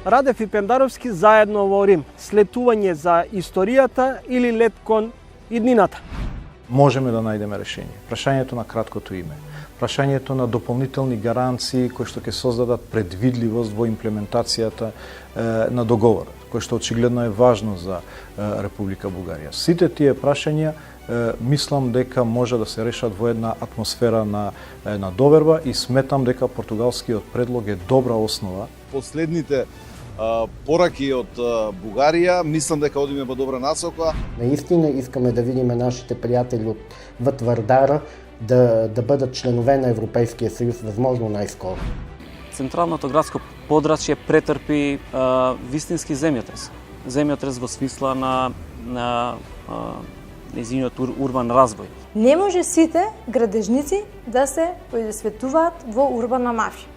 Радев и Пендаровски заедно во Рим. Слетување за историјата или лет кон иднината? Можеме да најдеме решение. Прашањето на краткото име, прашањето на дополнителни гаранции кои што ќе создадат предвидливост во имплементацијата на договорот, кој што очигледно е важно за Република Бугарија. Сите тие прашања мислам дека може да се решат во една атмосфера на една доверба и сметам дека португалскиот предлог е добра основа. Последните пораки од Бугарија, мислам дека одиме во добра насока. Наистина искаме да видиме нашите пријатели од Вардара да бъдат членове на Европейския съюз възможно най-скоро. Централното градско подрачје претрпи вистински земјотрес. Земјотрес во смисла на незиниот урбан развој. Не може сите градежници да се предисветуваат во урбана мафија.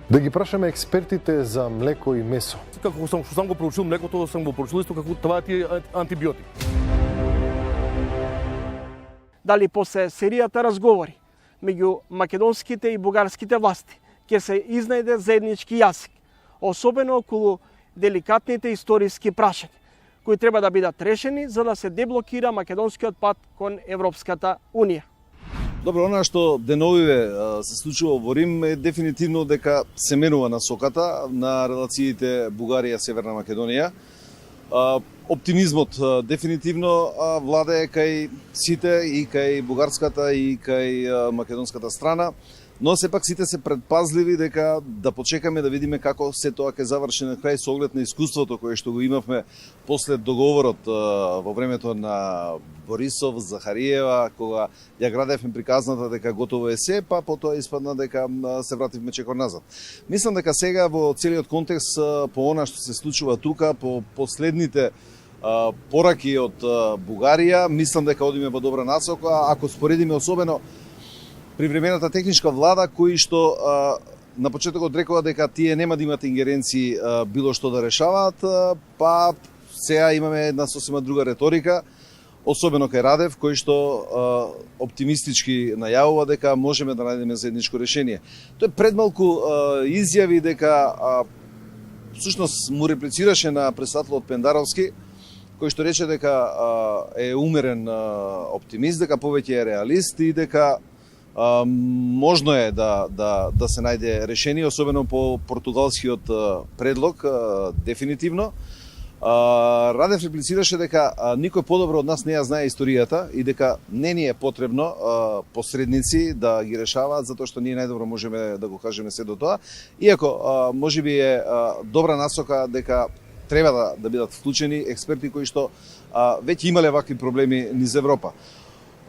Да ги прашаме експертите за млеко и месо. Како што сам го проучил млекото, сам го проучил исто како това е антибиотик. Дали после серијата разговори меѓу македонските и бугарските власти ќе се изнајде заеднички јазик, особено околу деликатните историски прашања, кои треба да бидат решени за да се деблокира македонскиот пат кон Европската Унија. Добро, она што деновиве се случува во Рим е дефинитивно дека се менува насоката на релациите Бугарија-Северна Македонија. Оптимизмот дефинитивно владее кај сите, и кај бугарската и кај македонската страна, но сепак сите се предпазливи дека да почекаме да видиме како се тоа ќе заврши на крај со оглед на искуството кое што го имавме после договорот во времето на Борисов, Захариева, кога ја градевме приказната дека готово е се, па потоа испадна дека се вративме чекор назад. Мислам дека сега во целиот контекст по она што се случува тука, по последните пораки од Бугарија, мислам дека одиме во добра насока, ако споредиме особено привремената техничка влада, кои што на почетокот рекоа дека тие нема да имат ингеренции било што да решаваат, па сега имаме една сосема друга реторика, особено кај Радев, кој што оптимистички најавува дека можеме да најдеме заедничко решение. Тој предмалку изјави дека всушност му реплицираше на председателот Пендаровски, кој што рече дека е умерен оптимист, дека повеќе е реалист и дека можно е да се најде решение, особено по португалскиот предлог, дефинитивно. Радев реплицираше дека никој подобро од нас не ја знае историјата и дека не ни е потребно посредници да ги решаваат, затоа што ние најдобро можеме да го кажеме се до тоа. Иако можеби е добра насока дека треба да бидат вклучени експерти кои што веќе имале вакви проблеми низ Европа.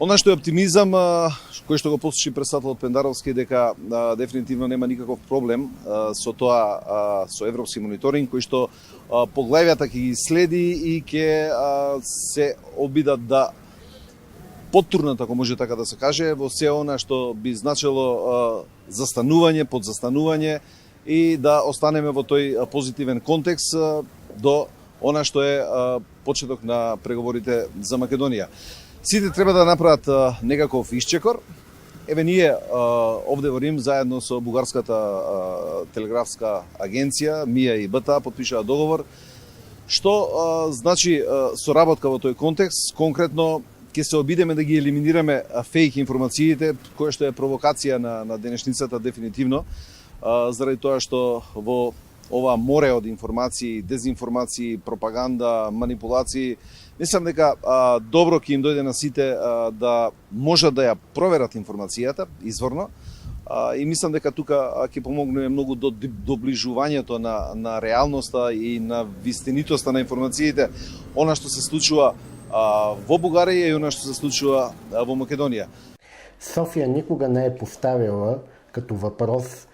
Она што е оптимизам, кој што го посочи председателот Пендаровски, дека дефинитивно нема никаков проблем со тоа, со европски мониторинг, кој што поглавјата ќе ги следи и ќе се обидат да поттурнат, ако може така да се каже, во се она што би значило застанување, подзастанување и да останеме во тој позитивен контекст до она што е почеток на преговорите за Македонија. Сите треба да направат некаков исчекор. Еве ние овде во Рим заедно со бугарската телеграфска агенција МИА и БТА подпишаа договор што значи соработка во тој контекст. Конкретно ќе се обидеме да ги елиминираме фейк информациите, која што е провокација на денешницата дефинитивно, заради тоа што во ова море од информации, дезинформации, пропаганда, манипулации, мислам дека добро ќе им дојде на сите да можат да ја проверат информацијата изворно и мислам дека тука ќе помогне многу до доближувањето на реалноста и на вистинитоста на информациите, она што се случува во Бугарија и она што се случува во Македонија. София никога не е поставила като въпрос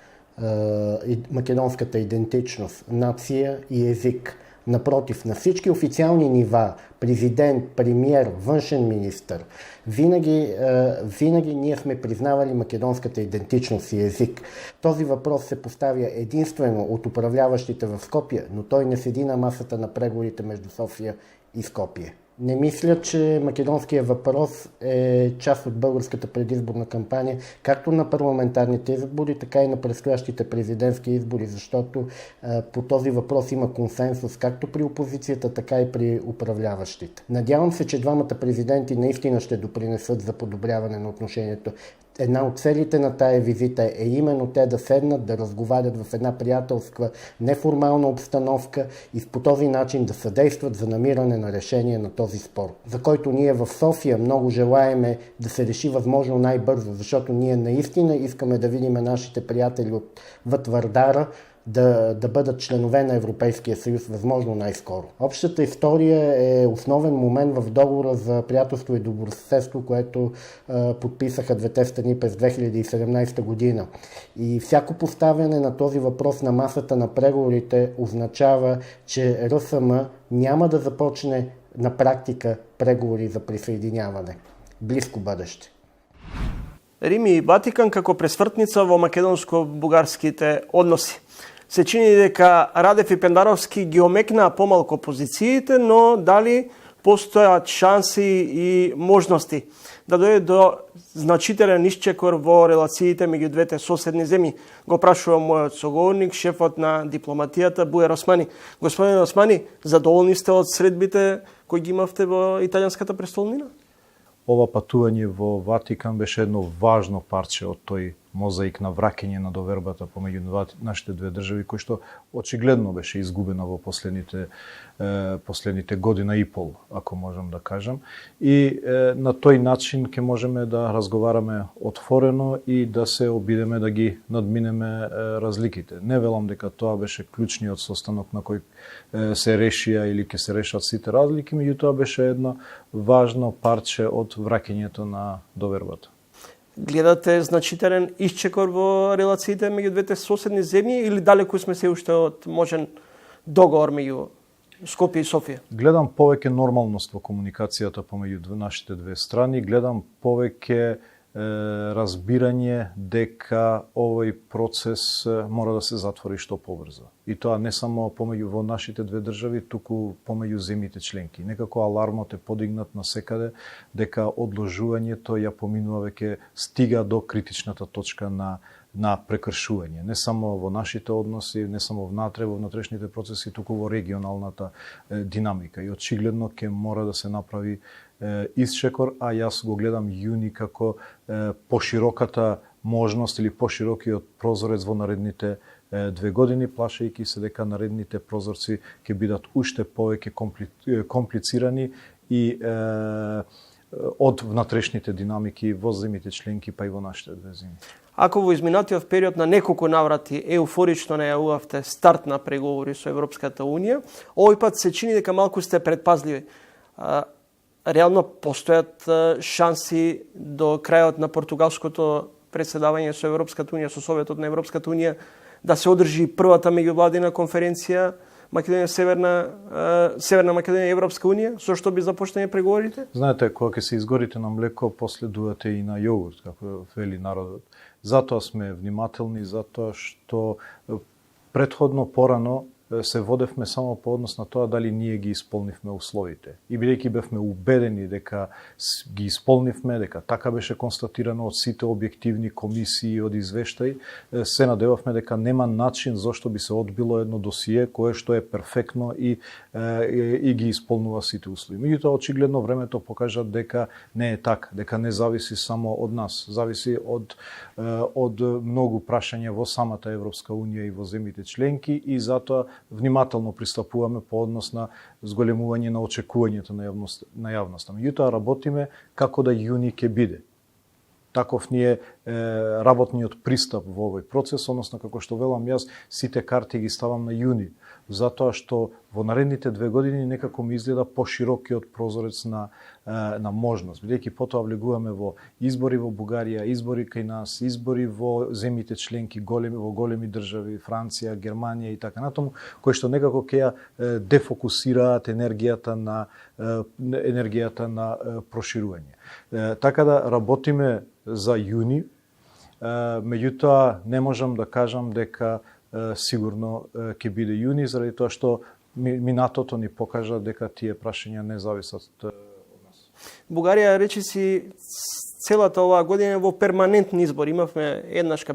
македонската идентичност, нация и език. Напротив, на всички официални нива, президент, премиер, външен министър, винаги ние сме признавали македонската идентичност и език. Този въпрос се поставя единствено от управляващите в Скопие, но той не седи на масата на преговорите между София и Скопие. Не мисля, че македонския въпрос е част от българската предизборна кампания, както на парламентарните избори, така и на предстоящите президентски избори, защото по този въпрос има консенсус както при опозицията, така и при управляващите. Надявам се, че двамата президенти наистина ще допринесат за подобряване на отношението. Една от целите на тая визита е именно те да седнат, да разговарят в една приятелска, неформална обстановка и по този начин да съдействат за намиране на решение на този спор, за който ние в София много желаеме да се реши възможно най-бързо, защото ние наистина искаме да видим нашите приятели отвъд Вардара да бъдат членове на Европейския съюз възможно най-скоро. Общата история е основен момент в договора за приятелство и добросъседство, което подписаха двете страни през 2017 година. И всяко поставяне на този въпрос на масата на преговорите означава, че РСМ няма да започне на практика преговори за присъединяване. Близко бъдеще. Рим и Ватикан како пресвртница во македонско-бугарските односи. Се чини дека Радев и Пендаровски ги омекнаа помалку позициите, но дали постојат шанси и можности да дојде до значителен исчекор во релациите меѓу двете соседни земји. Го прашувам мојот соговорник, шефот на дипломатијата Буер Османи. Господин Османи, задоволни сте од средбите кои ги имавте во италијанската престолнина? Ова патување во Ватикан беше едно важно парче од тој мозаик на враќање на довербата помеѓу нашите две држави, кој што очигледно беше изгубена во последните година и пол, ако можам да кажам. И на тој начин ќе можеме да разговараме отворено и да се обидеме да ги надминеме разликите. Не велам дека тоа беше клучниот состанок на кој се решија или ќе се решат сите разлики, меѓутоа беше едно важно парче од враќањето на довербата. Гледате значителен исчекор во релациите меѓу двете соседни земји или далеку сме се уште од можен договор меѓу Скопје и Софија? Гледам повеќе нормалност во комуникацијата помеѓу нашите две страни, гледам повеќе разбирање дека овој процес мора да се затвори што побрзо. И тоа не само помеѓу во нашите две држави, туку помеѓу земјите членки. Некако алармот е подигнат насекаде дека одложувањето ја поминува веќе стига до критичната точка на прекршување. Не само во нашите односи, не само внатре во внатрешните процеси, туку во регионалната динамика. И очигледно ќе мора да се направи исчекор, а јас го гледам јуни како пошироката можност или поширокиот прозорец во наредните 2 години, плашајќи се дека наредните прозорци ќе бидат уште повеќе комплицирани и од внатрешните динамики во земјите членки, па и во нашите две земји. Ако во изминатиот период на неколку наврати еуфорично најавувавте старт на преговори со Европската Унија, овој пат се чини дека малку сте предпазливи. Реално постојат шанси до крајот на португалското председавање со Европската Унија, со Советот на Европската Унија, да се одржи првата меѓувладина конференција Македонија, Северна Македонија и Европска Унија, со што би започнале преговорите? Знаете, кога ќе се изгорите на млеко, после дуате и на јогурт, како вели народот. Затоа сме внимателни, затоа што претходно порано се водевме само по однос на тоа дали ние ги исполнивме условите. И бидејќи бевме убедени дека ги исполнивме, дека така беше констатирано од сите објективни комисии од извештај, се надевавме дека нема начин зошто би се одбило едно досие кое што е перфектно и ги исполнува сите услови. Меѓутоа, очигледно времето покажа дека не е така, дека не зависи само од нас, зависи од многу прашања во самата Европска Унија и во земјите членки и затоа внимателно пристапуваме по однос на зголемување на очекувањето на јавноста. Меѓутоа работиме како да јуни ќе биде. Таков ни е работниот пристап во овој процес, односно како што велам јас, сите карти ги ставам на јуни, затоа што во наредните 2 години некако ми изгледа поширокиот прозорец на можност, бидејќи потоа влегуваме во избори во Бугарија, избори кај нас, избори во земјите членки, во големи држави, Франција, Германија и така натаму, кои што некако ќе ја дефокусираат енергијата на проширување. Така да работиме за јуни, меѓутоа не можам да кажам дека сигурно ќе биде јуни, заради тоа што минатото ни покажа дека тие прашања не зависат од нас. Бугарија речиси целата оваа година во перманентни избори. Имавме еднашка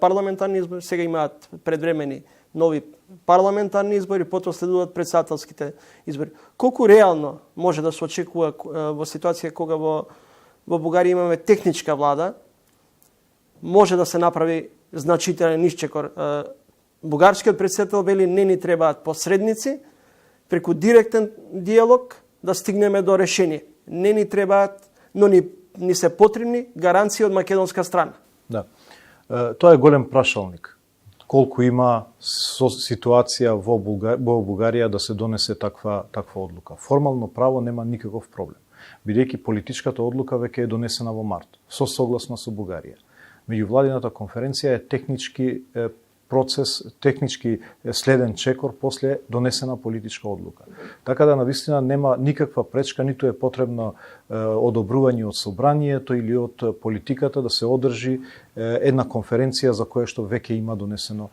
парламентарни избори, сега имаат предвремени нови парламентарни избори, потоа следуваат претседателските избори. Колку реално може да се очекува во ситуација кога во Бугарија имаме техничка влада, може да се направи значителен исчекор? Бугарскиот претседател вели не ни требаат посредници, преку директен диалог да стигнеме до решение. Не ни требаат, но ни се потребни гаранции од македонска страна. Да. Тоа е голем прашалник. Колку има ситуација во Бугарија да се донесе таква одлука. Формално право нема никаков проблем, бидејќи политичката одлука веќе е донесена во март, согласно со Бугарија. Меѓувладината конференција е технички процес, технички следен чекор после донесена политичка одлука. Така да навистина нема никаква пречка, ниту е потребно одобрување од собранието или од политиката да се одржи една конференција за која што веќе има донесено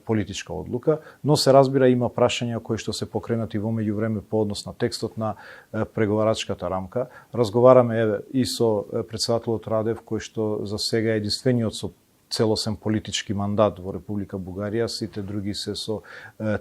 политичка одлука, но се разбира има прашања кои што се покренати во меѓувреме по однос на текстот на преговарачката рамка. Разговараме и со претседателот Радев, кој што за сега е единствениот со целосен политички мандат во Република Бугарија, сите други се со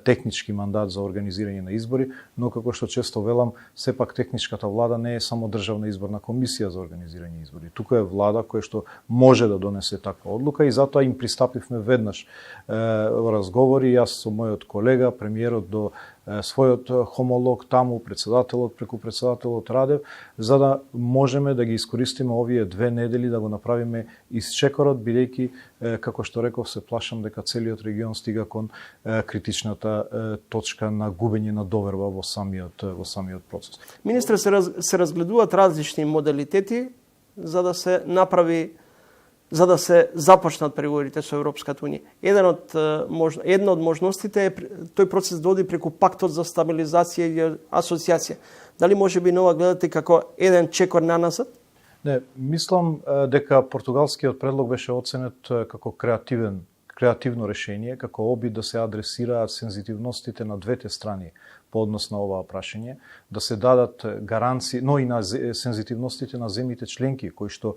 технички мандат за организирање на избори, но како што често велам, сепак техничката влада не е само државна изборна комисија за организирање избори. Тука е влада која што може да донесе таква одлука и затоа им пристапивме веднаш во разговори, јас со мојот колега, премиерот до својот хомолог таму, председателот преку председателот Радев, за да можеме да ги искористиме овие 2 недели да го направиме исчекорот, бидејќи, како што реков, се плашам дека целиот регион стига кон критичната точка на губење на доверба во самиот процес. Министре, се разгледуваат различни моделитети за да се направи, за да се започнат преговорите со Европската унија. Една од можностите е тој процес да оди преку пактот за стабилизација и асоциација. Дали може би нова гледате како еден чекор наназад? Не, мислам дека португалскиот предлог беше оценет како креативно решение, како обид да се адресираат сензитивностите на двете страни по однос на оваа прашање, да се дадат гаранции, но и на сензитивностите на земјите членки кои што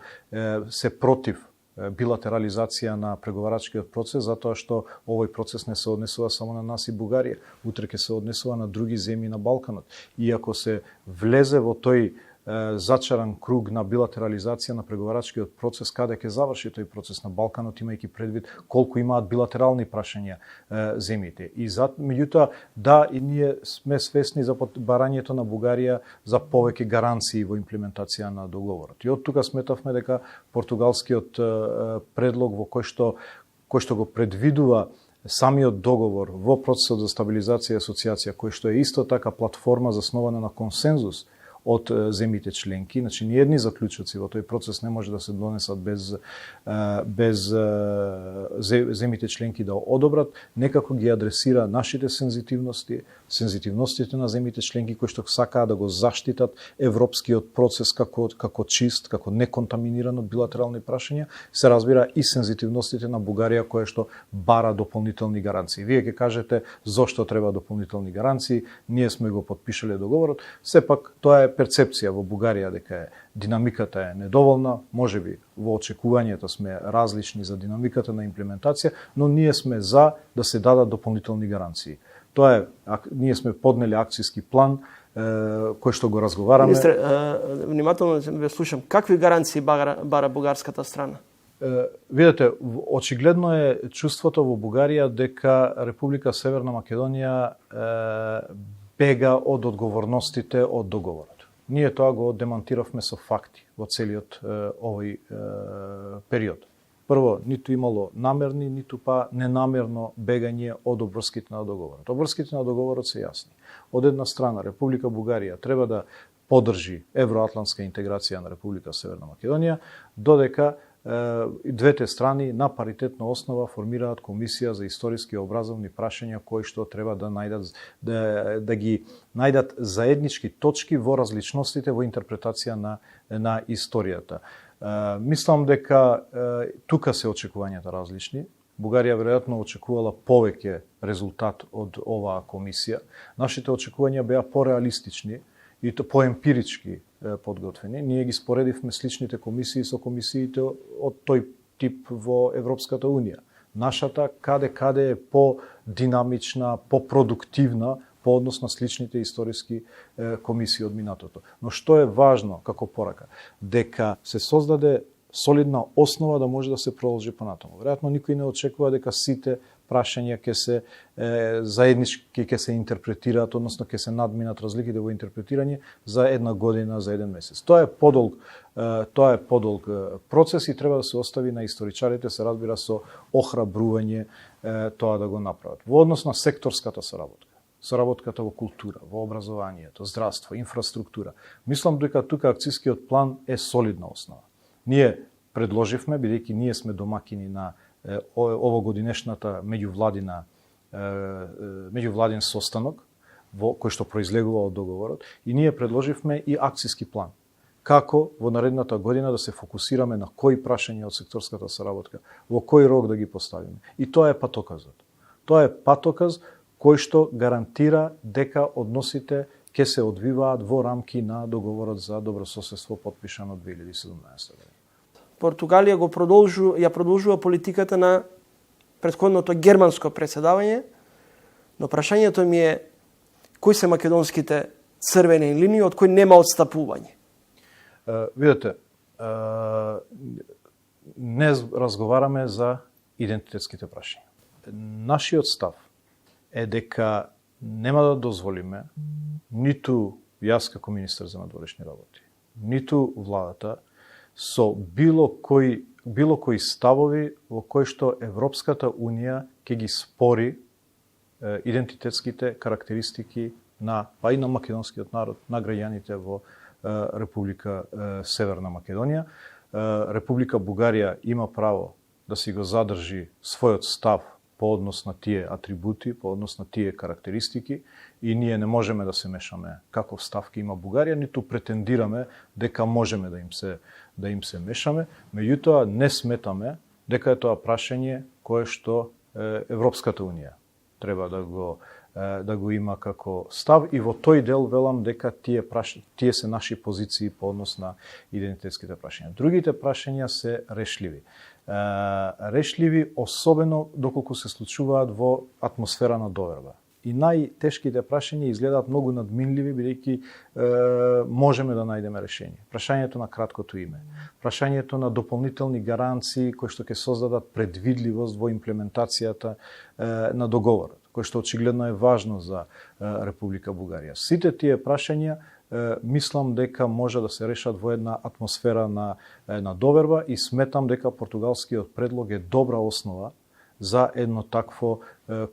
се против билатерализација на преговарачкиот процес, затоа што овој процес не се однесува само на нас и Бугарија, утре ќе се однесува на други земји на Балканот. И ако се влезе во тој зачаран круг на билатерализација на преговарачкиот процес, каде ќе заврши тој процес на Балканот, имајќи предвид колку имаат билатерални прашања земјите. И меѓутоа, да, и ние сме свесни за барањето на Бугарија за повеќе гаранции во имплементација на договорот. И од тука сметавме дека португалскиот предлог во кој што го предвидува самиот договор во процесот за стабилизација и асоциација, кој што е исто така платформа заснована на консензус од земјите членки, значи ни едни заклучоци во тој процес не може да се донесат без земјите членки да одобрат, некако ги адресира нашите сензитивностите на земјите членки кои што сакаат да го заштитат европскиот процес како чист, како неконтаминиран од билатерални прашања, се разбира и сензитивностите на Бугарија која што бара дополнителни гаранции. Вие ќе кажете зошто треба дополнителни гаранции, ние сме го потпишале договорот, сепак тоа е перцепција во Бугарија дека динамиката е недоволна, можеби во очекувањата сме различни за динамиката на имплементација, но ние сме за да се дадат дополнителни гаранции. Тоа е, ние сме поднели акцијски план кој што го разговараме. Министре, внимателно ве слушам. Какви гаранции бара бугарската страна? Видете, очигледно е чувството во Бугарија дека Република Северна Македонија бега од одговорностите од договорот. Ние тоа го демантиравме со факти во целиот овој период. Прво, ниту имало намерни, ниту па ненамерно бегање од обврските на договорот. Обврските на договорот се јасни. Од една страна, Република Бугарија треба да поддржи евроатлантска интеграција на Република Северна Македонија, додека двете страни на паритетна основа формираат комисија за историски и образовни прашања кои што треба да најдат да ги најдат заеднички точки во различностите во интерпретација на историјата. Мислам дека тука се очекувањата различни. Бугарија веројатно очекувала повеќе резултат од оваа комисија. Нашите очекувања беа пореалистични и поемпирички подготвени. Ние ги споредивме сличните комисии со комисиите од тој тип во Европската Унија. Нашата каде е по-динамична, по-продуктивна по однос на сличните историски комисии од минатото. Но што е важно како порака? Дека се создаде солидна основа да може да се продолжи понатаму. Веројатно никој не очекува дека сите прашања ќе се заеднички ќе се интерпретираат, односно ќе се надминат разликите во интерпретирање за една година, за еден месец. Тоа е подолг процес и треба да се остави на историчарите, се разбира со охрабрување тоа да го направат. Во однос на секторската соработката во култура, во образованието, здравство, инфраструктура. Мислам дека тука акцијскиот план е солидна основа. Ние предложивме, бидејќи ние сме домакини на овогодинешната меѓувладин состанок, кој што произлегува од договорот, и ние предложивме и акцијски план. Како во наредната година да се фокусираме на кои прашања од секторската соработка, во кој рок да ги поставиме. И тоа е патоказот. Тоа е патоказ кој што гарантира дека односите ќе се одвиваат во рамки на договорот за добрососедство потпишан од 2017 година. Португалија ја продолжува политиката на претходното германско председавање, но прашањето ми е кои се македонските црвени линии од кои нема отстапување? Видете, не разговараме за идентитетските прашања. Нашиот став е дека нема да дозволиме ниту јас како министер за надворешни работи, ниту владата со било кои ставови во кои што Европската Унија ќе ги спори идентитетските карактеристики па и на македонскиот народ, на граѓаните во Република Северна Македонија. Република Бугарија има право да си го задржи својот став по однос на тие атрибути, по однос на тие карактеристики, и ние не можеме да се мешаме каков став ќе има Бугарија, ниту претендираме дека можеме да им се мешаме, меѓутоа не сметаме дека е тоа прашање кое што Европската Унија треба да го има како став, и во тој дел велам дека тие се наши позиции по однос на идентитетските прашања. Другите прашања се решливи. Решливи особено доколку се случуваат во атмосфера на доверба. И најтешките прашања изгледаат многу надминливи, бидејќи можеме да најдеме решение. Прашањето на краткото име, прашањето на дополнителни гаранции кои што ќе создадат предвидливост во имплементацијата на договорот, кој што очигледно е важно за Република Бугарија. Сите тие прашања мислам дека може да се решат во една атмосфера на доверба, и сметам дека португалскиот предлог е добра основа за едно такво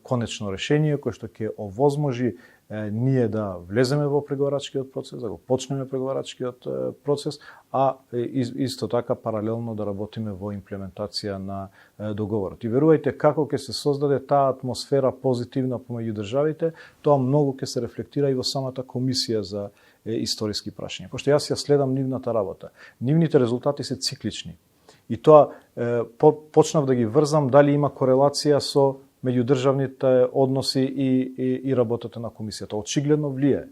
конечно решение кој што ќе овозможи ние да влеземе во преговарачкиот процес, да го почнеме преговарачкиот процес, а исто така паралелно да работиме во имплементација на договорот. И верувајте, како ќе се создаде таа атмосфера позитивна помеѓу државите, тоа многу ќе се рефлектира и во самата комисија за историски прашања. Пошто јас ја следам нивната работа. Нивните резултати се циклични. И тоа почнав да ги врзам дали има корелација со меѓудржавните односи и работата на комисијата. Очигледно влие.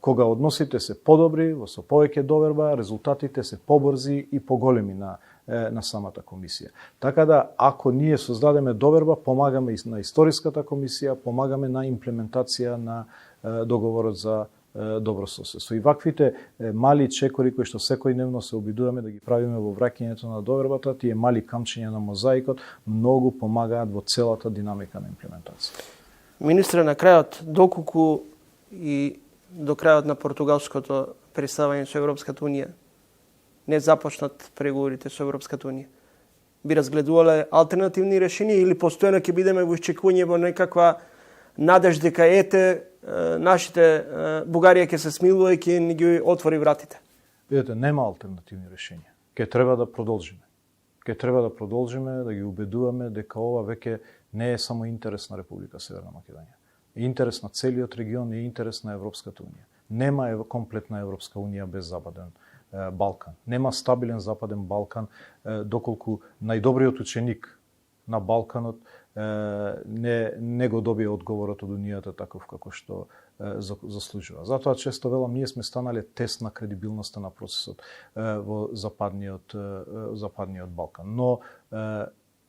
Кога односите се подобри, со повеќе доверба, резултатите се побрзи и поголеми на самата комисија. Така да, ако ние создадеме доверба, помагаме и на историската комисија, помагаме на имплементација на договорот за добрососедство. И ваквите мали чекори кои што секојдневно се обидуваме да ги правиме во враќањето на довербата, тие мали камчиња на мозаикот многу помагаат во целата динамика на имплементација. Министре, на крајот, доколку и до крајот на португалското представање со Европската Унија не започнат преговорите со Европската Унија, би разгледувале алтернативни решенија или постојано ќе бидеме во исчекување во некаква надеж дека нашите Бугарија ќе се смилува и ќе ни ги отвори вратите? Видете, нема алтернативни решенија. Ке треба да продолжиме. Ке треба да продолжиме, да ги убедуваме дека ова веќе не е само интерес на Република Северна Македонија. Е интерес на целиот регион, е интерес на Европската Унија. Нема комплетна Европска Унија без Западен Балкан. Нема стабилен Западен Балкан доколку најдобриот ученик на Балканот не го добија одговорот од Унијата таков како што заслужува. Затоа често велам, ние сме станале тест на кредибилноста на процесот во западниот Балкан. Но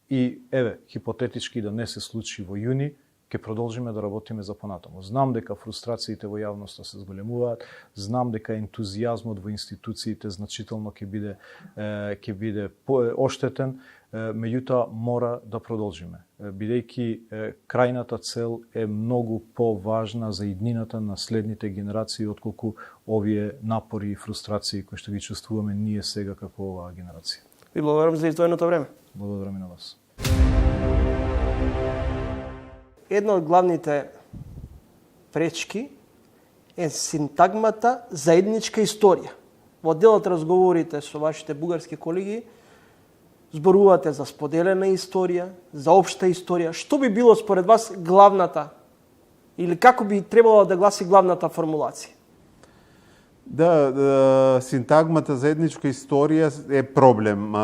и еве, хипотетички да не се случи во јуни, ќе продолжиме да работиме за понатаму. Знам дека фрустрациите во јавноста се зголемуваат, знам дека ентузијазмот во институциите значително ќе биде оштетен, меѓутоа мора да продолжиме, бидејќи крајната цел е многу поважна за иднината на следните генерации отколку овие напори и фрустрации кои што ги чувствуваме ние сега како оваа генерација. Ви благодарам за издвоеното време. Благодарам и на вас. Една од главните пречки е синтагмата заедничка историја. Во делот разговорите со вашите бугарски колеги зборувате за споделена историја, за општа историја. Што би било според вас главната или како би требало да гласи главната формулација? Да, синтагмата заедничка историја е проблем.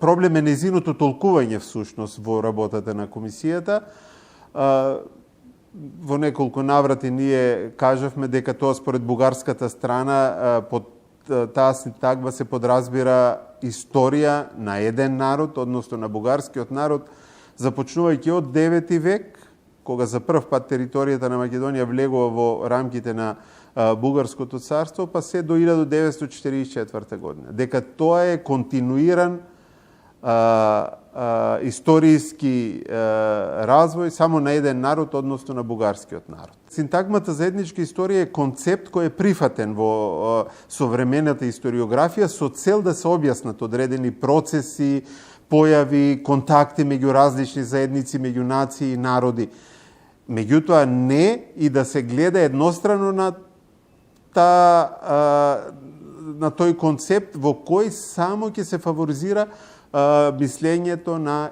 Проблем е незиното толкување всушност во работата на комисијата. Во неколку наврати ние кажавме дека тоа според бугарската страна под таа синтагма се подразбира историја на еден народ, односно на бугарскиот народ, започнувајќи од 9 век, кога за прв пат територијата на Македонија влегува во рамките на Бугарското царство, па се до 1944 година. Дека тоа е континуиран историски развој само на еден народ, односно на бугарскиот народ. Синтагмата за етничка историја е концепт кој е прифатен во современата историографија со цел да се објаснат одредени процеси, појави, контакти меѓу различни заедници, меѓу нации и народи. Меѓутоа не и да се гледа еднострано на тој концепт во кој само ќе се фаворизира мислењето на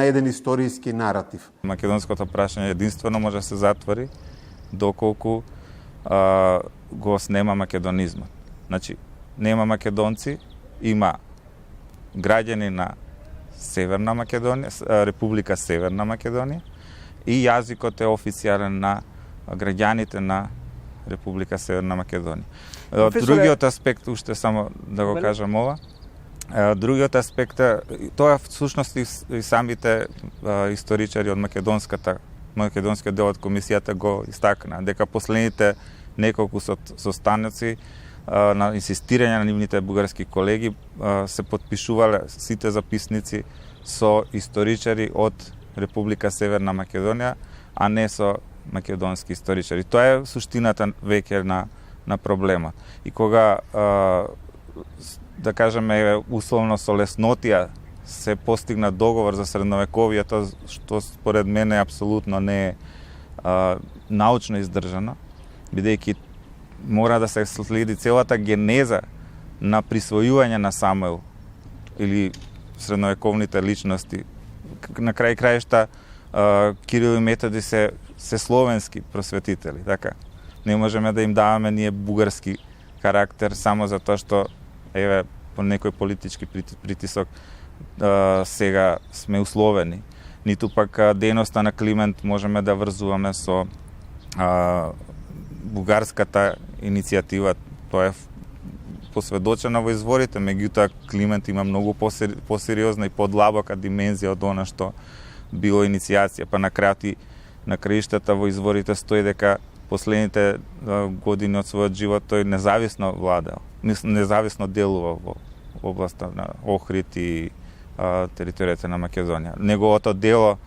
еден историски наратив. Македонското прашање единствено може да се затвори доколку го снема македонизмот. Значи, нема македонци, има граѓани на Северна Македонија, Република Северна Македонија и јазикот е официјален на граѓаните на Република Северна Македонија. Другиот аспект, уште само да го кажам ова, другиот аспект е, тоа всушност и самите историчари од македонскиот дел од комисијата го истакна, дека последните неколку состаноци на инсистирање на нивните бугарски колеги се подпишувале сите записници со историчари од Република Северна Македонија, а не со македонски историчари. Тоа е суштината веќе на проблемот. И кога, да кажеме, условно со леснотија се постигна договор за средновековието, што според мене апсолутно не е научно издржано, бидејќи мора да се следи целата генеза на присвојување на Самуил или средновековните личности. На крај крајшта Кирил и Методи се словенски просветители, така. Не можеме да им даваме ние бугарски карактер само затоа што еве по некој политички притисок сега сме условени. Ниту пак дејноста на Климент можеме да врзуваме со бугарската иницијатива. Тоа е посведочено во изворите, меѓутоа Климент има многу посериозна и подлабока димензија од она што било иницијација. Па на краиштата во изворите стои дека последните години од својот живот тој независно владеал, независно делувал во областа на Охрид и територијата на Македонија. Неговото дело,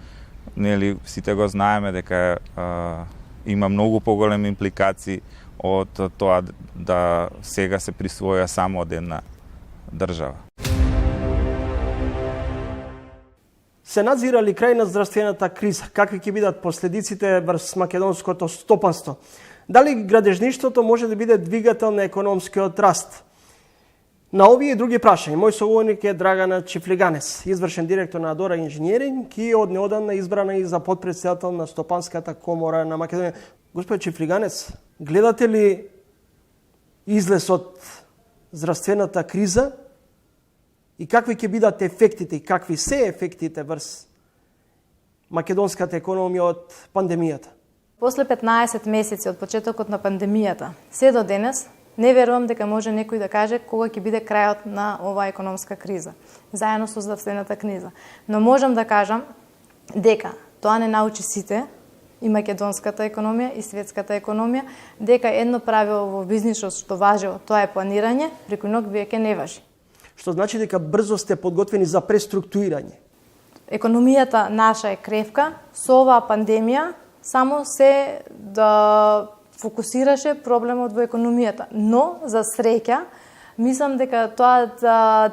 нели, сите го знаеме дека има многу поголеми импликации од тоа да сега се присвоја само од една држава. Се надзира ли крај на здравствената криза? Какви ќе бидат последиците врз македонското стопанство? Дали градежништвото може да биде двигател на економскиот раст? На овие и други прашања, мој соговорник е Драгана Чифлиганец, извршен директор на Адора Инженеринг и од неодамна избрана и за подпредседател на Стопанската комора на Македонија. Господ Чифлиганец, гледате ли излез од здравствената криза и какви ќе бидат ефектите и какви се ефектите врз македонската економија од пандемијата? После 15 месеци од почетокот на пандемијата, се до денес, не верувам дека може некој да каже кога ќе биде крајот на оваа економска криза, заедно со здравствената криза. Но можам да кажам дека тоа не научи сите, и македонската економија, и светската економија, дека едно правило во бизнисот што важело, тоа е планирање, преку ног веќе не важи. Што значи дека брзо сте подготвени за преструктурирање. Економијата наша е кревка, со оваа пандемија само се да фокусираше проблемот во економијата. Но, за среќа, мислам дека тоа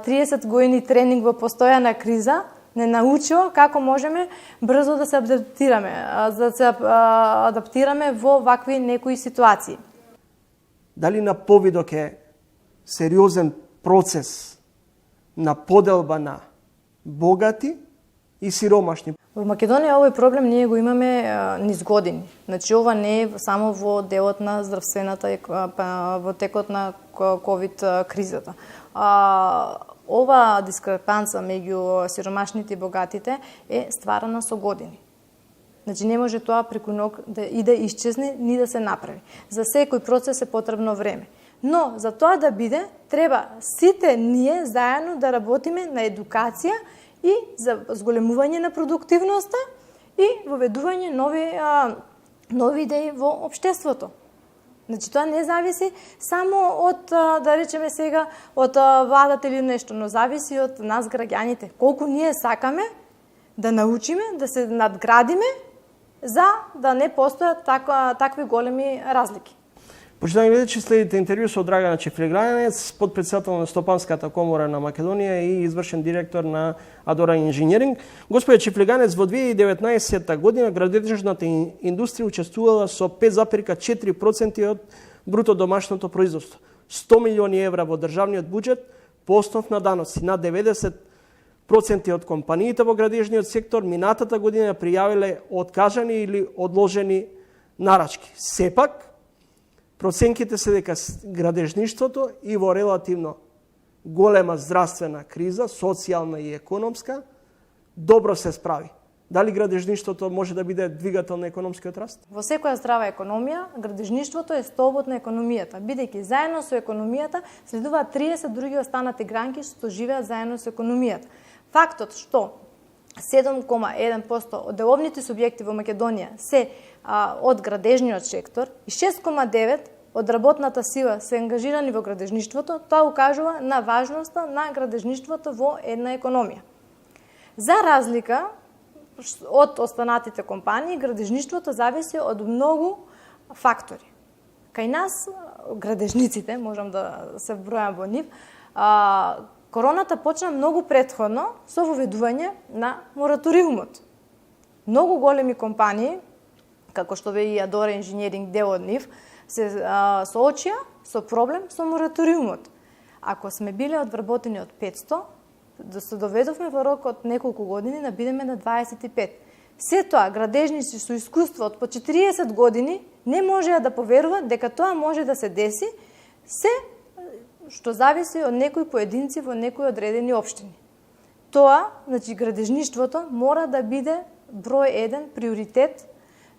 30 години тренинг во постојана криза не научило како можеме брзо да се адаптираме во вакви некои ситуации. Дали на повидок е сериозен процес на поделба на богати и сиромашни? Во Македонија овој проблем ние го имаме низ години. Значи ова не е само во делот на здравствената во текот на ковид кризата. Ова дискрепанца меѓу сиромашните и богатите е стварана со години. Значи не може тоа преку ног и да исчезне, ни да се направи. За секој процес е потребно време. Но за тоа да биде, треба сите ние заедно да работиме на едукација и за зголемување на продуктивноста и воведување нови идеи во општеството. Значи тоа не зависи само од, да речеме сега, од владата или нешто, но зависи од нас граѓаните. Колку ние сакаме да научиме, да се надградиме, за да не постојат такви големи разлики. Почитани гледачи, следите интервју со Драгана Чифлиганец, подпредседател на Стопанската комора на Македонија и извршен директор на Адора Инжинеринг. Господи Чифлиганец, во 2019 година градежната индустрија учествувала со 5,4% од бруто домашното производство. 100 милиони евра во државниот буџет по основ на даноци. На 90% од компаниите во градежниот сектор минатата година пријавиле откажани или одложени нарачки. Сепак, проценките се дека градежништвото и во релативно голема здравствена криза, социјална и економска, добро се справи. Дали градежништвото може да биде двигател на економскиот раст? Во секоја здрава економија, градежништвото е столбот на економијата, бидејќи заедно со економијата следуваат 30 други останати гранки што живеат заедно со економијата. Фактот што 7,1% од деловните субјекти во Македонија се од градежниот сектор и 6,9% од работната сила се ангажирани во градежништвото, тоа укажува на важноста на градежништвото во една економија. За разлика од останатите компании, градежништвото зависи од многу фактори. Кај нас, градежниците, можам да се вбројам во нив, короната почна многу претходно со воведување на мораториумот. Многу големи компании, како што бе и Адора Инжинеринг, дел од нив, се соочија со проблем со мораториумот. Ако сме биле одвработени од 500, да се доведовме во рок од неколку години да бидеме на 25. Се тоа, градежници со искуство од по 40 години не можеа да поверуваат дека тоа може да се деси, се што зависи од некои поединци во некои одредени општини. Тоа, значи градежништвото мора да биде број 1 приоритет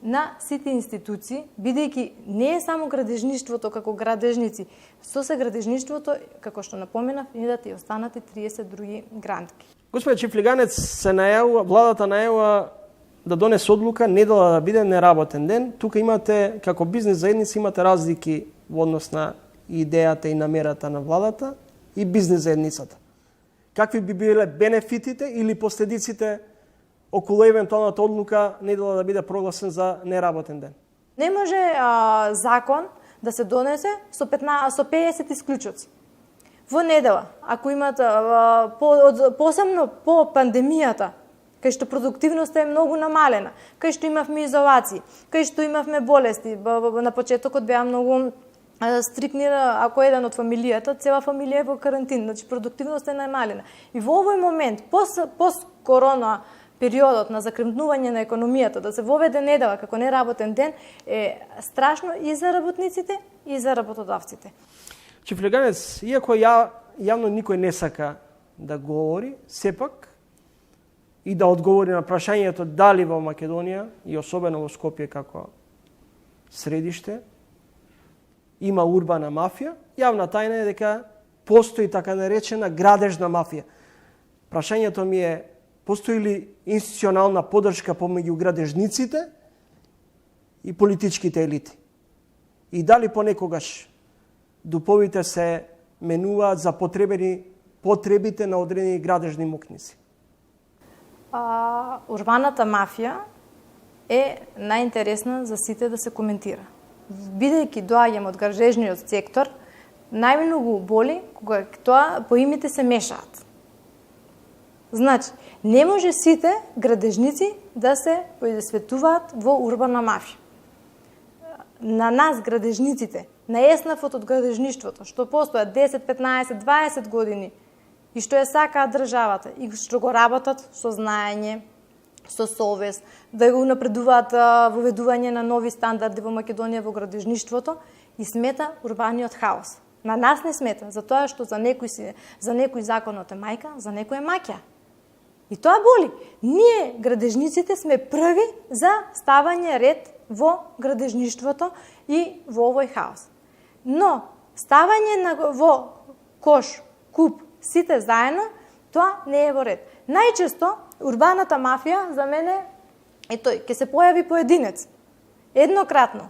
на сите институции, бидејќи не е само градежништвото како градежници, со се градежништвото, како што напоменав, идат и останати 30 други грантки. Господин Чифлиганец, владата најава да донесе одлука недела да биде неработен ден. Тука имате, како бизнес заедница, имате разлики во однос на идејата и намерата на владата и бизнес заедницата. Какви би биле бенефитите или последиците околу евентуалната одлука недела да биде прогласен за неработен ден? Не може закон да се донесе со 50 исклучоци. Во недела, ако имате посебно по пандемијата, кај што продуктивноста е многу намалена, кај што имавме изолации, кај што имавме болести, на почетокот беа многу стрикни, ако еден од фамилијата, цела фамилија е во карантин, значи продуктивноста е намалена. И во овој момент, пост-корона периодот на закренување на економијата, да се воведе недела како неработен ден, е страшно и за работниците, и за работодавците. Чифлиганец, иако јавно никој не сака да говори, сепак и да одговори на прашањето дали во Македонија и особено во Скопје како средиште има урбана мафија. Јавна тајна е дека постои така наречена градежна мафија. Прашањето ми е, постои ли институционална поддршка помеѓу градежниците и политичките елити? И дали понекогаш дуповите се менуваат за потребите на одредени градежни мукници? Урбаната мафија е најинтересна за сите да се коментира. Бидејќи доаѓам од градежниот сектор, најмногу боли кога тоа поимите се мешаат. Значи, не може сите градежници да се поисветуваат во урбана мафија. На нас, градежниците, наеснавот од градежништвото, што постојат 10, 15, 20 години и што ја сакаат државата и што го работат со знаење, со совест, да го напредуваат воведување на нови стандарди во Македонија во градежништвото, и смета урбаниот хаос. На нас не смета, затоа што за некој законот е мајка, за некој е маќа. И тоа боли. Ние, градежниците, сме први за ставање ред во градежништвото и во овој хаос. Но, ставање во кош, куп, сите заедно, тоа не е во ред. Најчесто, урбаната мафија за мене е тој, ќе се појави поединец, еднократно,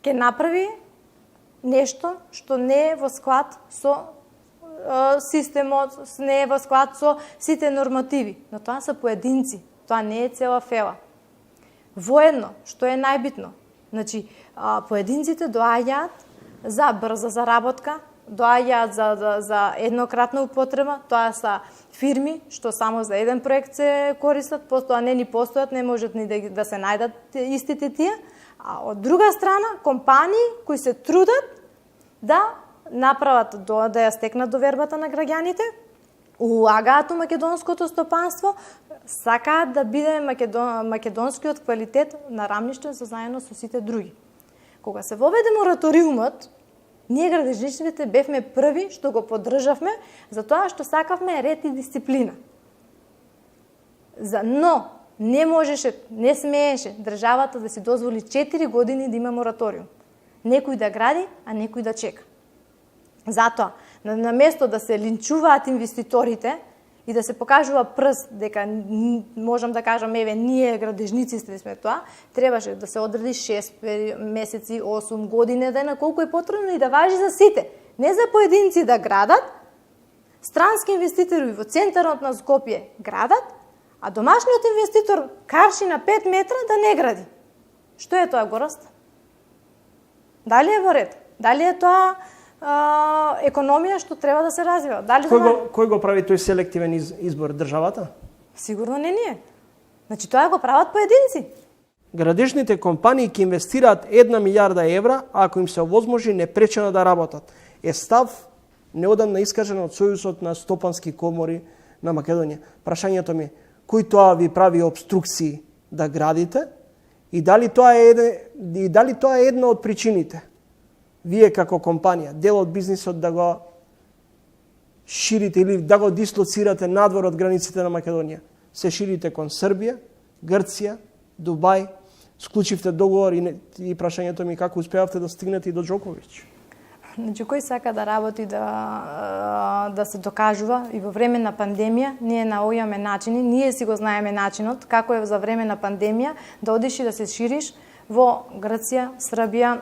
ќе направи нешто што не е во склад со системот, не е во склад со сите нормативи, но тоа се поединци, тоа не е цела фела. Воедно, што е најбитно, значи, поединците доаѓаат за брза заработка, доаѓаат за еднократна употреба, тоа се фирми што само за еден проект се користат, потоа не ни постојат, не можат ни да се најдат истите тие, а од друга страна компании кои се трудат да направат, да ја стекнат довербата на граѓаните, улагаат у македонското стопанство, сакаат да биде македонскиот квалитет на рамниште за заедно со сите други. Кога се воведе мораториумот, ние градежниците бевме први што го поддржавме, затоа што сакавме ред и дисциплина. Но не можеше, не смееше државата да си дозволи 4 години да има мораториум. Некој да гради, а некој да чека. Затоа, на место да се линчуваат инвеститорите и да се покажува прст дека можам да кажам, еве, ние градежници сме тоа, требаше да се одреди 6 месеци, 8 години, да на колку е потребно и да важи за сите. Не за поединци да градат, странски инвеститори во центарот на Скопје градат, а домашниот инвеститор карши на 5 метра да не гради. Што е тоа, горост? Дали е во ред? Дали е тоа економија што треба да се развива? Дали Кој го прави тој селективен избор? Државата? Сигурно не ние. Значи тоа го прават поединци. Градежните компании ќе инвестираат 1 милиарда евра, ако им се овозможи непречено да работат. Е став неодамна искажен од Сојузот на стопански комори на Македонија. Прашањето ми е, кој тоа ви прави обструкции да градите и дали тоа е една од причините? Вие како компанија, дел од бизнисот да го ширите или да го дислоцирате надвор од границите на Македонија. Се ширите кон Србија, Грција, Дубај, склучивте договор и прашањето ми како успеавте да стигнете и до Џоковиќ. Значи, кој сака да работи, да се докажува и во време на пандемија, ние наоѓаме начини, ние си го знаеме начинот, како е за време на пандемија, да одиш и да се шириш во Грција, Србија,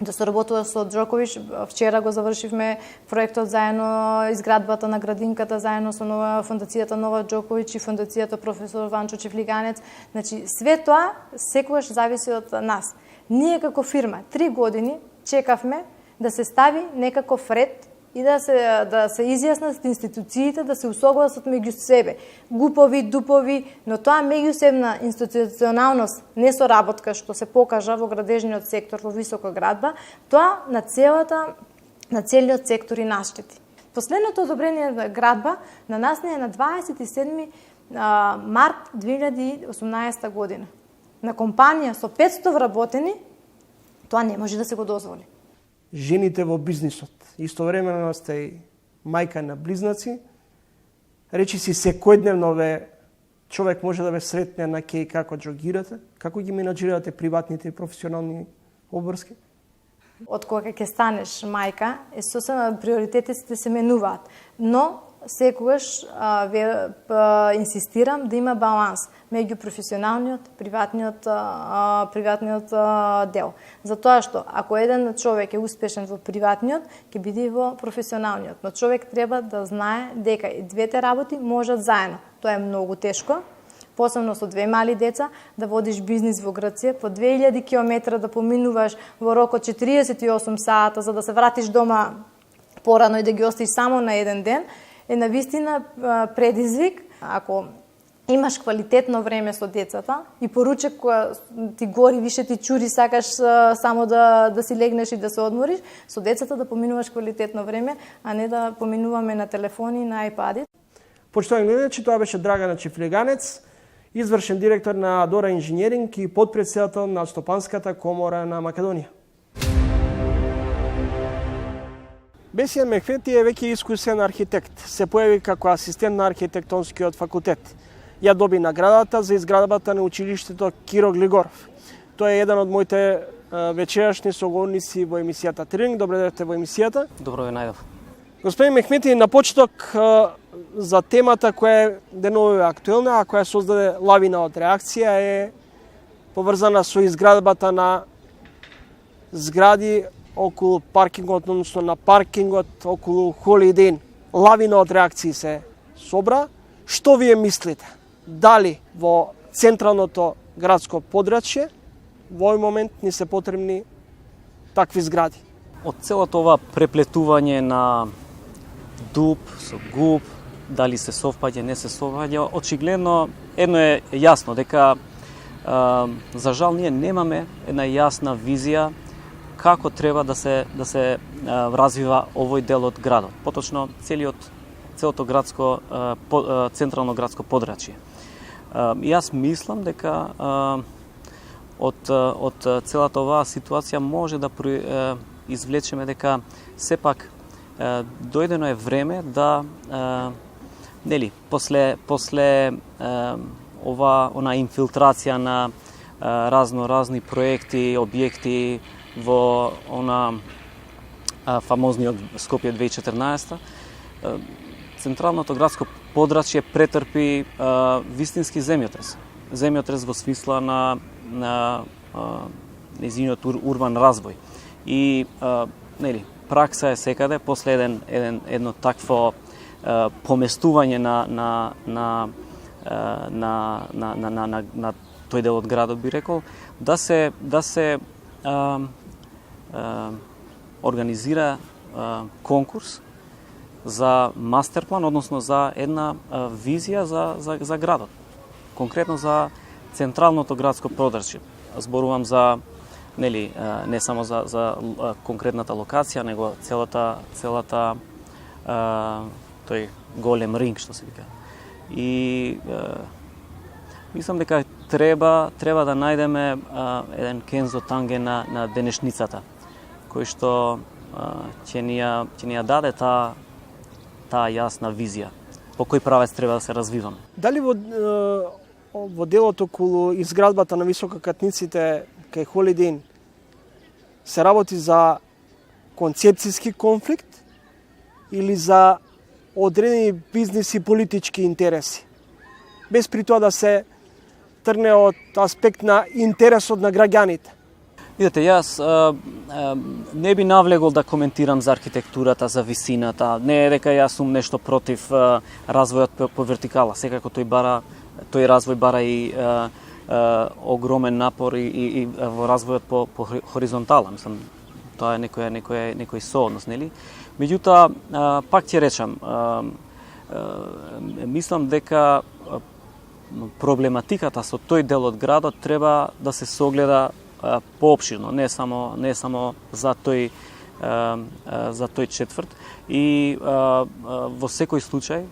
да се работува со Џоковиќ. Вчера го завршивме проектот заедно, изградбата на градинката заедно со фондацијата Нова Џоковиќ и фондацијата професор Ванчо Чефлиганец. Значи, све тоа секогаш зависи од нас. Ние како фирма 3 години чекавме да се стави некаков ред и да се изјаснат институциите, да се усогласат меѓу себе. Гупови, дупови, но тоа меѓусебна институционалност, не соработка што се покажа во градежниот сектор во висока градба, тоа на целиот сектор и наштети. Последното одобрение на градба на нас не е на 27 март 2018 година. На компанија со 500 вработени, тоа не може да се го дозволи. Жените во бизнисот, истовремено сте и мајка на близнаци, речиси секојдневно човек може да ве сретне на кеј како джогирате, како ги менаџирате приватните и професионални обврски? Од кога ќе станеш мајка, естествено приоритетите се менуваат, но секогаш инсистирам да има баланс меѓу професионалниот, приватниот дел. Затоа што ако еден човек е успешен во приватниот, ќе биде и во професионалниот, но човек треба да знае дека и двете работи можат заедно. Тоа е многу тешко, посебно со две мали деца, да водиш бизнис во Грција, по 2000 километра да поминуваш во рок од 48 сата, за да се вратиш дома порано и да ги оставиш само на еден ден, е навистина предизвик. Ако имаш квалитетно време со децата и поручек која ти гори, више ти чури, сакаш само да си легнеш и да се одмориш, со децата да поминуваш квалитетно време, а не да поминуваме на телефони и на iPad-и. Почитувани гледачи, тоа беше Драгана Чифлеганец, извршен директор на Адора Инженеринг и подпредседател на Стопанската комора на Македонија. Бесија Мехмети е веќе искусен архитект. Се појави како асистент на архитектонскиот факултет. Ја доби наградата за изградбата на училиштето Киро Глигоров. Тој е еден од моите вечерашни соговорници во емисијата Тренинг. Добре дојдовте во емисијата. Добро ве најдов. Господин Мехмети, на почеток за темата која е деновиве актуелна, а која создаде лавина од реакција, е поврзана со изградбата на згради околу паркингот, односно на паркингот околу Holiday Inn. Лавина од реакции се собра. Што вие мислите? Дали во централното градско подрачје во овој момент ни се потребни такви згради? Од целото ова преплетување на дуб со губ, дали се совпаѓа, не се совпаѓа, очигледно едно е јасно, дека за жал ние немаме една јасна визија како треба да се развива овој дел од градот, поточно целото градско централно градско подрачје. Јас мислам дека од целата оваа ситуација може да извлечеме дека сепак дојдено е време да после она инфилтрација на разни проекти, објекти во она фамозниот Скопје 2014, централното градско подрачје претрпи вистински земјотрес. Земјотрес во смисла на нејзиниот урбан развој. И пракса е секаде после едно такво поместување на тој дел од градот, би рекол, да се организира конкурс за мастерплан, односно за една визија за градот. Конкретно за централното градско подрачје. Зборувам за не само за конкретната локација, него целата тој голем ринг, што се вика. И мислам дека треба да најдеме еден Кензо Танге на денешницата, кој што ќе ни ја даде таа јасна визија по кој правец треба да се развиваме. Дали во делот околу изградбата на висококатниците кај Holiday Inn се работи за концепцијски конфликт или за одредени бизнис и политички интереси, без при тоа да се тргне од аспект на интересот на граѓаните? Видете, јас не би навлегол да коментирам за архитектурата, за висината. Не е дека јас сум нешто против развојот по вертикала. Секако тој развој бара и огромен напор и во развојот по хоризонтала. Мислам, тоа е некој сооднос, нели? Меѓутоа, пак ќе речам, мислам дека проблематиката со тој дел од градот треба да се согледа поопширно, не само за тој четврт. И во секој случај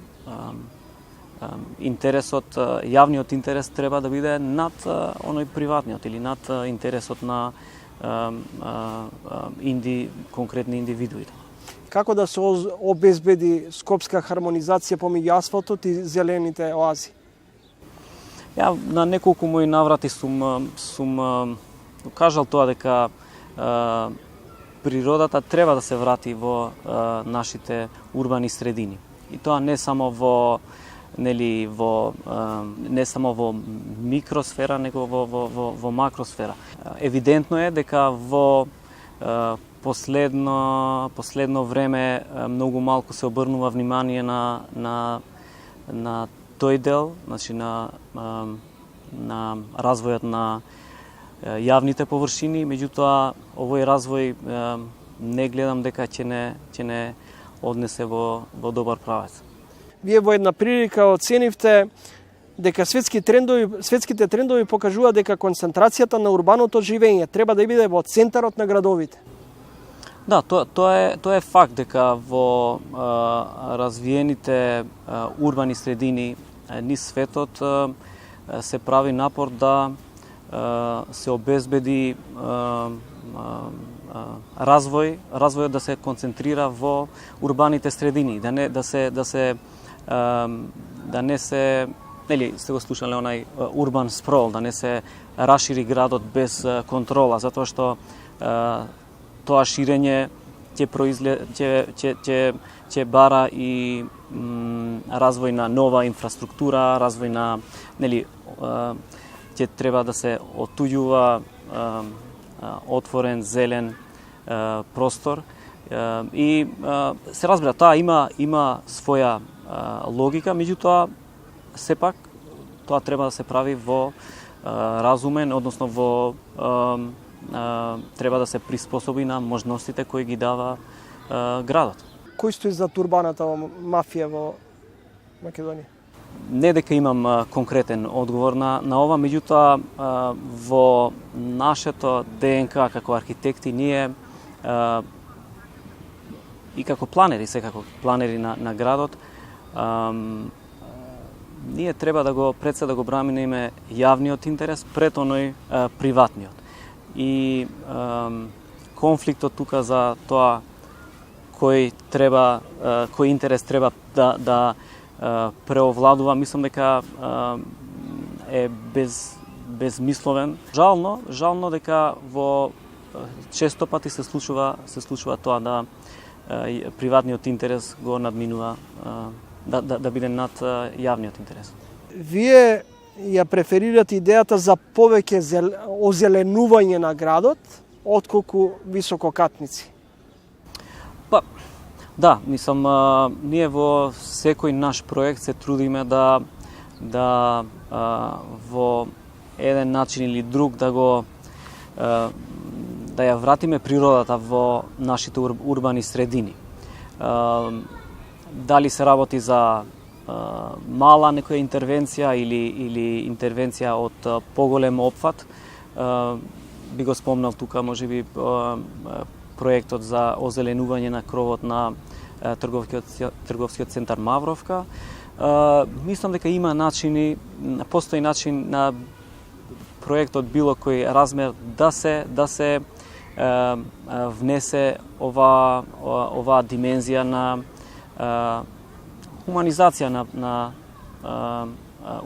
јавниот интерес треба да биде над оној приватниот или над интересот на конкретни индивидуи. Како да се обезбеди скопска хармонизација помеѓу асфалтот и зелените оази? Ја на неколку мои наврати сум кажал тоа дека природата треба да се врати во нашите урбани средини. И тоа не само во не само во микросфера, него во макросфера. Евидентно е дека во последно време многу малку се обрнува внимание на тој дел, значи на развојот на јавните површини, меѓутоа овој развој не гледам дека ќе не однесе во добар правец. Вие во една прилика оценивте дека светските трендови покажуваат дека концентрацијата на урбаното живење треба да биде во центарот на градовите. Да, тоа е факт дека во развиените урбани средини низ светот се прави напор да се обезбеди развојот да се концентрира во урбаните средини, да не се нели сте го слушале онај урбан спрол, да не се расшири градот без контрола, затоа што тоа ширење ќе бара и развој на нова инфраструктура, развој на нели ќе треба да се отуѓува отворен зелен простор и се разбира таа има своја логика, меѓутоа сепак тоа треба да се прави во разумен, односно треба да се приспособи на можностите кои ги дава градот. Кој стои за урбаната мафија во Македонија? Не дека имам конкретен одговор на ова, меѓутоа во нашето ДНК како архитекти ние и како планери, секако планери на градот, ние треба да го браниме јавниот интерес пред оној приватниот. И конфликтот тука за тоа кој интерес треба да преовладува, мислам дека е безмисловен. Жално дека во често пати се случува тоа да приватниот интерес го надминува, да биде над јавниот интерес. Вие ја преферирате идејата за повеќе озеленување на градот отколку висококатници? Па, да, мислам, ние во секој наш проект се трудиме да во еден начин или друг да ја вратиме природата во нашите урбани средини. Дали се работи за мала некоја интервенција или интервенција од поголем опфат, би го спомнал тука можеби проектот за озеленување на кровот на трговскиот центар Мавровка. Мислам дека има постои начин на проектот било кој размер да се внесе оваа димензија на хуманизација на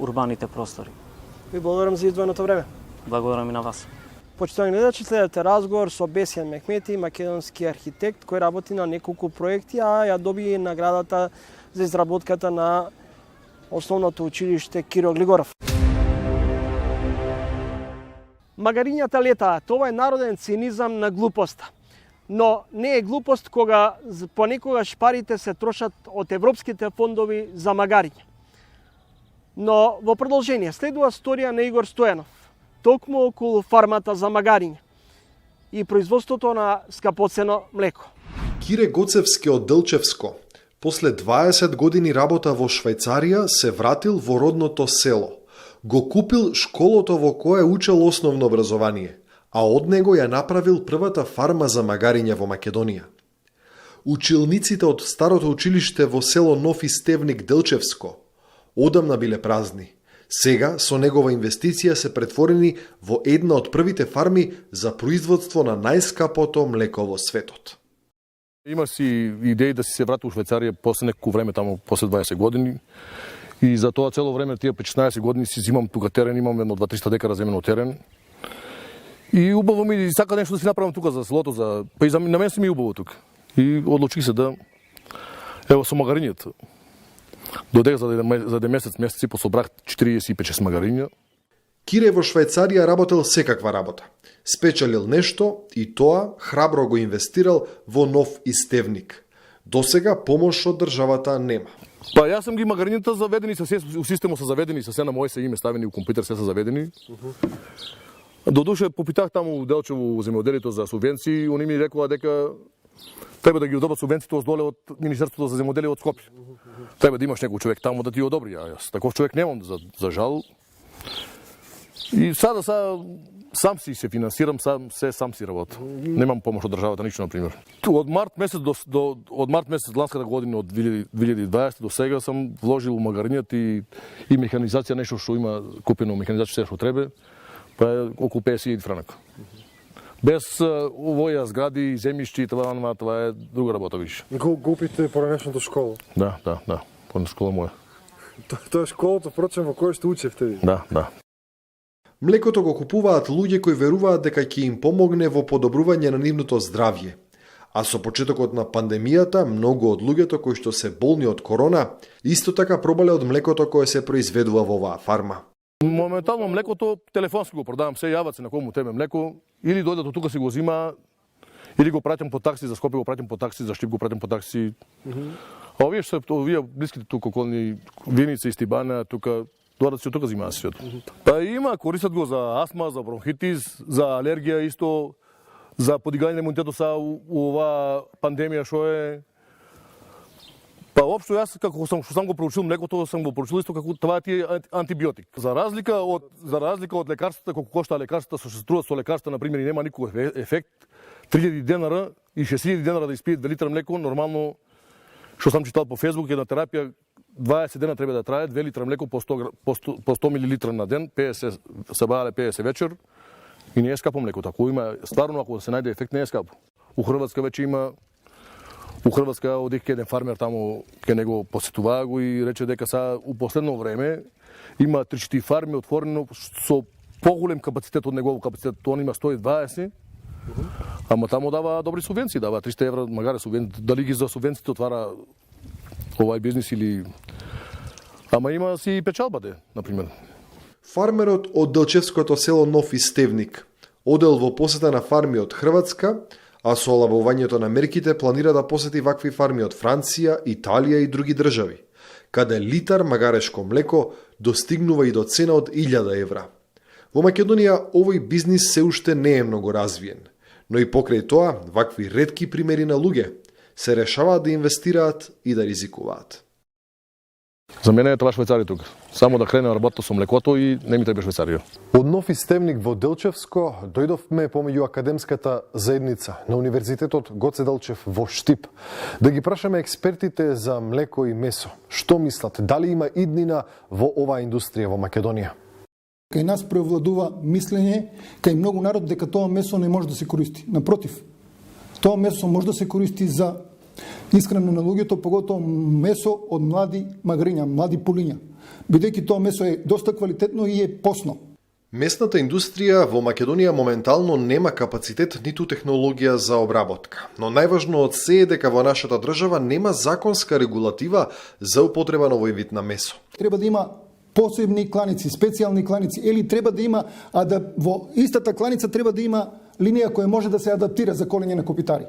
урбаните простори. Ви благодарам за издвоеното време. Благодарам и на вас. Почитувани гледачи, следете разговор со Бесјан Мехмети, македонски архитект кој работи на неколку проекти, а ја доби наградата за изработката на основното училиште Киро Глигоров. Магарињата летаат, ова е народен цинизам на глупоста. Но не е глупост кога понекогаш парите се трошат од европските фондови за магариња. Но во продолжение следува сторија на Игор Стојанов, токму околу фармата за магариња и производството на скапоцено млеко. Кире Гоцевски од Делчевско, после 20 години работа во Швајцарија, се вратил во родното село. Го купил школото во кое учел основно образование, а од него ја направил првата фарма за магариња во Македонија. Училниците од старото училиште во село Нов Истевник Делчевско одамна биле празни. Сега, со негова инвестиција се претворени во една од првите фарми за производство на најскапото млеко во светот. Има си идеи да си се врати у Швейцарија после неколку време, тамо после 20 години. И за тоа цело време, тие 16 години си взимам тука терен, имам едно 2-300 декара земено терен. И убаво ми сака нешто да си направам тука за селото, па и за на мен си ми убаво тука. И одлучих се да ево со магарињата. Додех за еден месеци пособрах 45 магариња. Кире во Швајцарија работел секаква работа. Спечелил нешто и тоа храбро го инвестирал во нов истевник. Досега помош од државата нема. Па јас сам ги магарињата заведени со се у системот се заведени, со се на моје се име ставени у компјутер, се заведени. Додуше попитах таму у Делчево земјоделието за субвенции, они ми рекоа дека треба да ги одобрат субвенциите оздоле од Министерството за земјоделие од Скопје. Треба да имаш некој човек таму да ти одобри, а јас таков човек немам за жал. И сада сам си се финансирам, сам си работам. Немам помош од државата ништо на пример. Од март месец ланската година од 2020 до сега сам вложил магарињата и механизација, нешто што има купено механизација што треба, па е околу 50.000 франака. Без овоја згради, земјишти, това е друга работа више. Го купите поранешното школа? Да, поранешната школа моја. Тоа е школата, впрочем, во која што учевте ви? Да. Млекото го купуваат луѓе кои веруваат дека ќе им помогне во подобрување на нивното здравје. А со почетокот на пандемијата, многу од луѓето кои што се болни од корона, исто така пробале од млекото кое се произведува во оваа фарма. Моментално млекото телефонски го продавам, се јават се на кој му треба млеко, или дојдат од тука си го зима, или го пратам по такси, за Скопје го пратам по такси, за Штип го пратам по такси. А овие блиските тука околни Виница и Стибана, тука доаѓаат се од тука зимаат свето. Па има, користат го за астма, за бронхитис, за алергија исто, за подигање на имунитетот са у оваа пандемија што е. Па општо јас како што сам го проучил млекото, сам го проучил исто како тоа е антибиотик. За разлика од лекарствата, колку кошта лекарствата, што се струваат со лекарства на пример и нема никаков ефект, 3000 денара и 6000 денара да испијат 2 литра млеко, нормално што сам читал по Facebook, една терапија 20 дена треба да трае, 2 литра млеко по 100 милилитра на ден, 50 сабале, 50 вечер. И не е скапо млекото. Ако има стварно, ако се најде ефект, не е скапо. У Хрватска веќе има. У Хрватска одих еден фармер таму ке него посетуваа го и рече дека са у последно време има 3-4 фарми отворено со поголем капацитет од негово капацитет. Тоа има 120. Ама таму дава добри субвенции, дава 300 евра магаре субвенции. Дали ги за субвенциите отвара овај бизнис или... Ама има си и печалба на пример. Фармерот од Делчевското село Нов Истевник одел во посета на фарми од Хрватска, а со олабувањето на мерките планира да посети вакви фарми од Франција, Италија и други држави, каде литар магарешко млеко достигнува и до цена од 1000 евра. Во Македонија овој бизнис се уште не е многу развиен, но и покрај тоа вакви ретки примери на луѓе се решаваат да инвестираат и да ризикуваат. За мене е тоа Швајцарија тука. Само да кренем работа со млекото и не ми треба Швајцарија. Од Нов Истевник во Делчевско дојдовме помеѓу академската заедница на Универзитетот Гоце Делчев во Штип. Да ги прашаме експертите за млеко и месо. Што мислат? Дали има иднина во оваа индустрија во Македонија? Кај нас превладува мислење кај многу народ дека тоа месо не може да се користи. Напротив, тоа месо може да се користи за исхрана на луѓето, поготово месо од млади магариња, млади пулиња, бидејќи тоа месо е доста квалитетно и е посно. Месната индустрија во Македонија моментално нема капацитет ниту технологија за обработка, но најважно од се е дека во нашата држава нема законска регулатива за употреба на овој вид на месо. Треба да има посебни кланици, специјални кланици, или треба да има, во истата кланица треба да има линија која може да се адаптира за колење на копитари.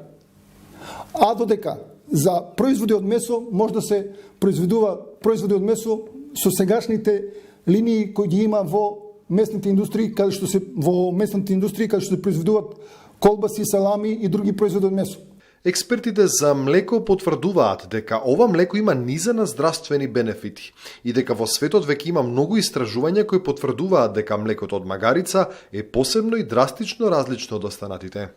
А додека за производи од месо може да се произведува производи од месо со сегашните линии кои ги има во местните индустрии, каде што се произведуваат колбаси, салами и други производи од месо. Експертите за млеко потврдуваат дека ова млеко има низина здравствени бенефити и дека во светот веќе има многу истражувања кои потврдуваат дека млекото од магарица е посебно и драстично различно од останатите.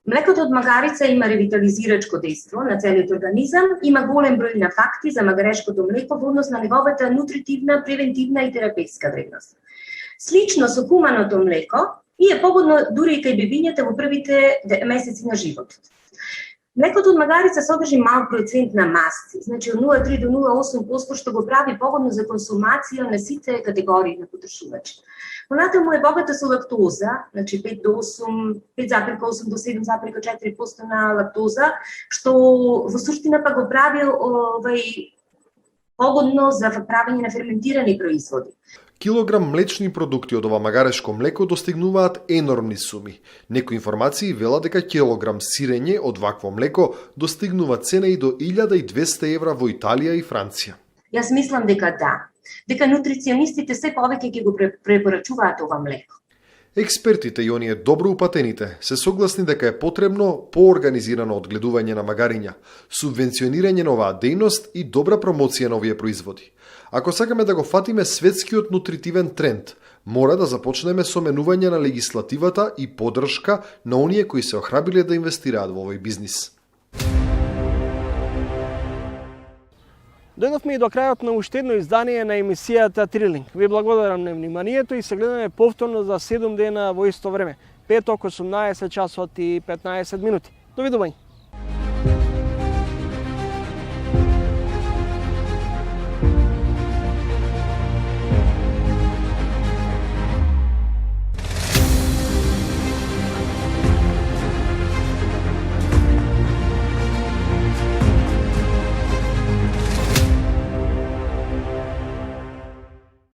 Млекото од магарица има ревитализирачко дејство на целиот организам, има голем број на факти за магарешкото млеко во однос на неговата нутритивна, превентивна и терапевтска вредност. Слично со хуманото млеко и е погодно дури и кај бебињата во првите месеци на животот. Млекото од магарица содржи мал процент на масти, значи од 0,3 до 0,8%, што го прави погодно за консумација на сите категории на потрошувачи. Понатаму е богата со лактоза, значи 5,8 до 7,4% на лактоза, што во суштина па го прави погодно за правење на ферментирани производи. Килограм млечни продукти од ова магарешко млеко достигнуваат енормни суми. Некои информации велат дека килограм сирење од вакво млеко достигнува цена и до 1200 евра во Италија и Франција. Јас мислам дека да, дека нутриционистите се повеќе ќе го препорачуваат ова млеко. Експертите и оние добро упатените се согласни дека е потребно поорганизирано одгледување на магариња, субвенционирање на оваа дејност и добра промоција на овие производи. Ако сакаме да го фатиме светскиот нутритивен тренд, мора да започнеме со менување на легислативата и поддршка на оние кои се охрабиле да инвестираат во овој бизнис. Дојдовме и до крајот на уште едно издание на емисијата Трилинг. Ви благодарам на вниманието и се гледаме повторно за 7 дена во исто време. Петок, 18 часот и 15 минути. Довидување.